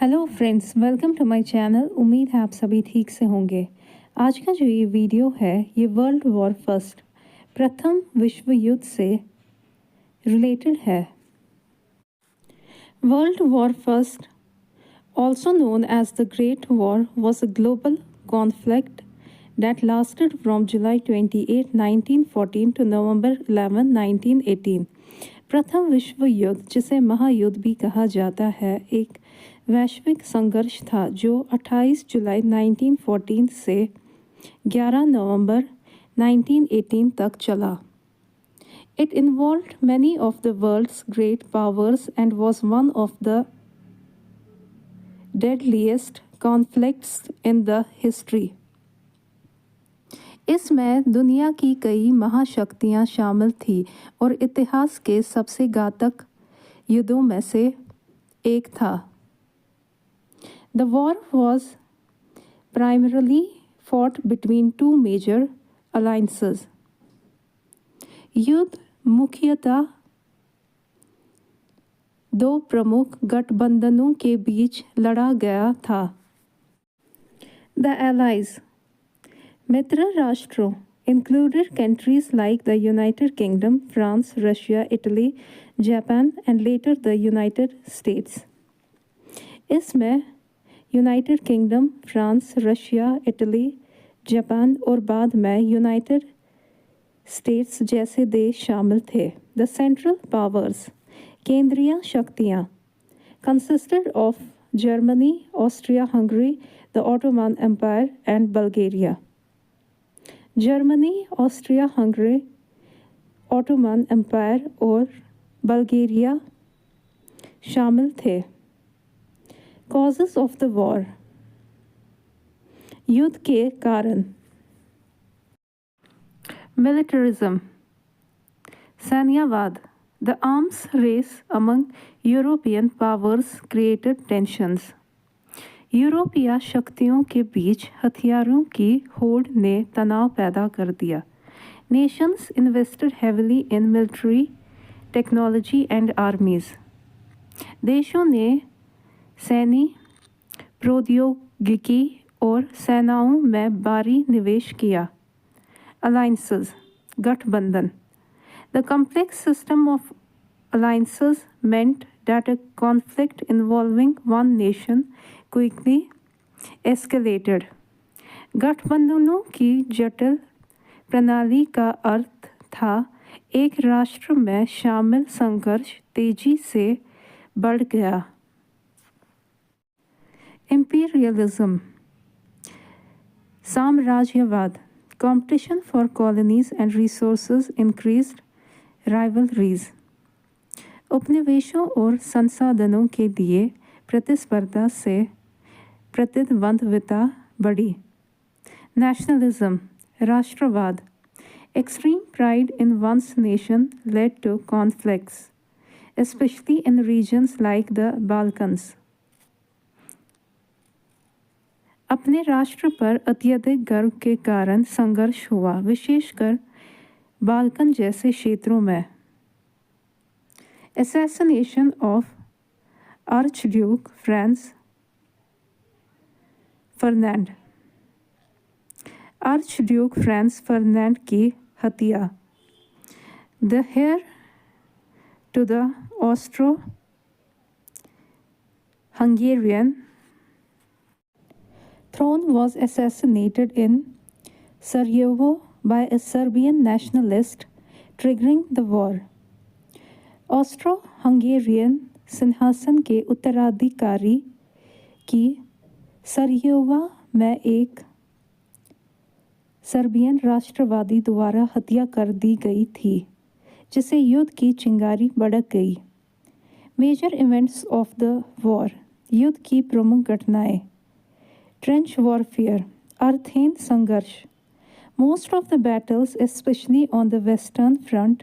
Hello friends, welcome to my channel. उम्मीद है आप सभी ठीक से होंगे। आज का जो ये वीडियो है ये वर्ल्ड वॉर फर्स्ट प्रथम विश्व युद्ध से रिलेटेड है। World war first, also known as the Great War, was a global conflict that lasted from July 28, 1914 to November 11, 1918। प्रथम विश्व युद्ध, जिसे महायुद्ध भी कहा जाता है, एक वैश्विक संघर्ष था जो 28 जुलाई 1914 से 11 नवंबर 1918 तक चला। It involved many of the world's great powers and was one of the deadliest conflicts in the history। इसमें दुनिया की कई महाशक्तियां शामिल थी और इतिहास के सबसे घातक युद्धों में से एक था। The war was primarily fought between two major alliances। युद्ध मुख्यतः दो प्रमुख गठबंधनों के बीच लड़ा गया था। The Allies, मित्र राष्ट्रों, included countries like the United Kingdom, France, Russia, Italy, Japan and later the United States। इसमें United kingdom, France, Russia, Italy, Japan और बाद में यूनाइटेड स्टेट्स जैसे देश शामिल थे। द सेंट्रल पावर्स, केंद्रीय शक्तियाँ, consisted of Germany, Austria Hungary, the Ottoman Empire and Bulgaria. Germany, Austria Hungary, Ottoman Empire और बल्गेरिया शामिल थे। कॉजेस ऑफ द वॉर, युद्ध के कारण। मिलिटरिज्म, सैन्यवाद। The arms race among European powers created tensions. यूरोपीय शक्तियों के बीच हथियारों की होड़ ने तनाव पैदा कर दिया। Nations invested heavily in military technology and आर्मीज। देशों ने सैन्य प्रौद्योगिकी और सेनाओं में भारी निवेश किया। अलायंसेस, गठबंधन। The complex system of alliances meant that a conflict involving one nation quickly escalated। गठबंधनों की जटिल प्रणाली का अर्थ था एक राष्ट्र में शामिल संघर्ष तेजी से बढ़ गया। Imperialism, साम्राज्यवाद। Competition for colonies and resources increased rivalries। उपनिवेशों और संसाधनों के लिए प्रतिस्पर्धा से प्रतिद्वंद्विता बढ़ी। Nationalism, राष्ट्रवाद। Extreme pride in one's nation led to conflicts, especially in regions like the Balkans। अपने राष्ट्र पर अत्यधिक गर्व के कारण संघर्ष हुआ, विशेषकर बाल्कन जैसे क्षेत्रों में। Assassination of Archduke Franz Ferdinand, archduke Franz Ferdinand की हत्या। The heir to the Austro-Hungarian throne was assassinated in Sarajevo by a Serbian nationalist, triggering the war। Austro-Hungarian सिंहासन के उत्तराधिकारी की सराजेवो में एक सर्बियन राष्ट्रवादी द्वारा हत्या कर दी गई थी, जिससे युद्ध की चिंगारी भड़क गई। Major events of the war, युद्ध की प्रमुख घटनाएं। ट्रेंच वॉरफेयर, अर्थहीन संघर्ष। Most of the battles especially on the western front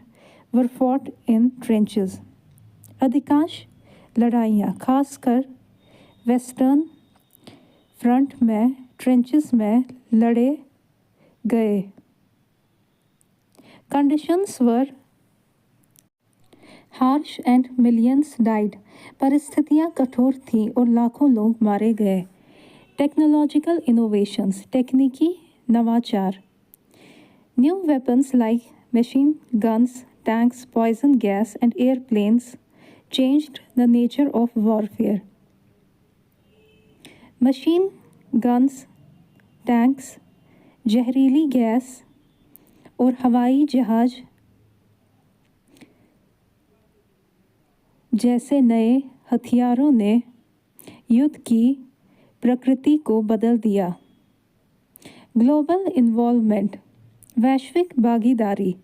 were fought in trenches. अधिकांश लड़ाइयाँ खासकर वेस्टर्न फ्रंट में ट्रेंचेस में लड़े गए। Conditions were harsh and millions died. परिस्थितियाँ कठोर थीं और लाखों लोग मारे गए। टेक्नोलॉजिकल इनोवेशंस, तकनीकी नवाचार। New weapons like machine guns, tanks, poison gas, and airplanes changed the nature of warfare. Machine guns, tanks, जहरीली गैस और हवाई जहाज जैसे नए हथियारों ने युद्ध की प्रकृति को बदल दिया। ग्लोबल इन्वॉल्वमेंट, वैश्विक भागीदारी।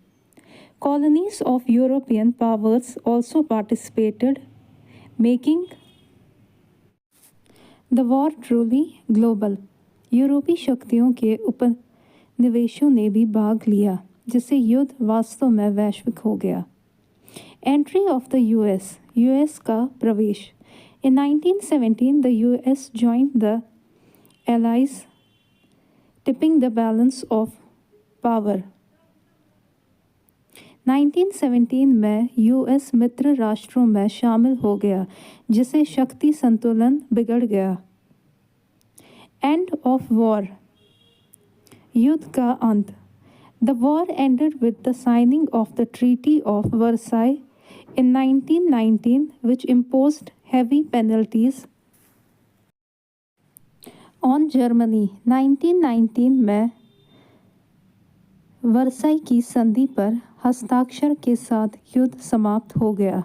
Colonies of European powers also participated, making the war truly global. यूरोपी शक्तियों के उपनिवेशों ने भी भाग लिया, जिससे युद्ध वास्तव में वैश्विक हो गया। एंट्री ऑफ द यूएस का प्रवेश। In 1917, the US joined the Allies, tipping the balance of power. 1917 में यूएस मित्र राष्ट्रों में शामिल हो गया, जिससे शक्ति संतुलन बिगड़ गया। एंड ऑफ वॉर, युद्ध का अंत। The war ended with the signing off the treaty of Versailles in 1919, which imposed heavy penalties on Germany. 1919 में वर्साई की संधि पर हस्ताक्षर के साथ युद्ध समाप्त हो गया,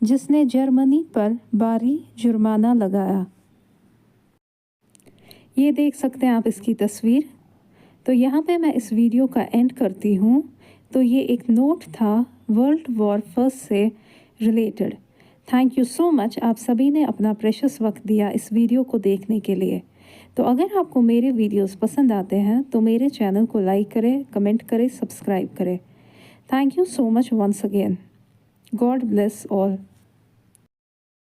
जिसने जर्मनी पर भारी जुर्माना लगाया। ये देख सकते हैं आप इसकी तस्वीर। तो यहाँ पे मैं इस वीडियो का एंड करती हूँ। तो ये एक नोट था वर्ल्ड वॉर फर्स्ट से related. Thank you so much, आप सभी ने अपना प्रेशियस वक्त दिया इस वीडियो को देखने के लिए। तो अगर आपको मेरे वीडियोस पसंद आते हैं तो मेरे चैनल को लाइक करें, कमेंट करें, सब्सक्राइब करें। Thank you so much once again. God bless all.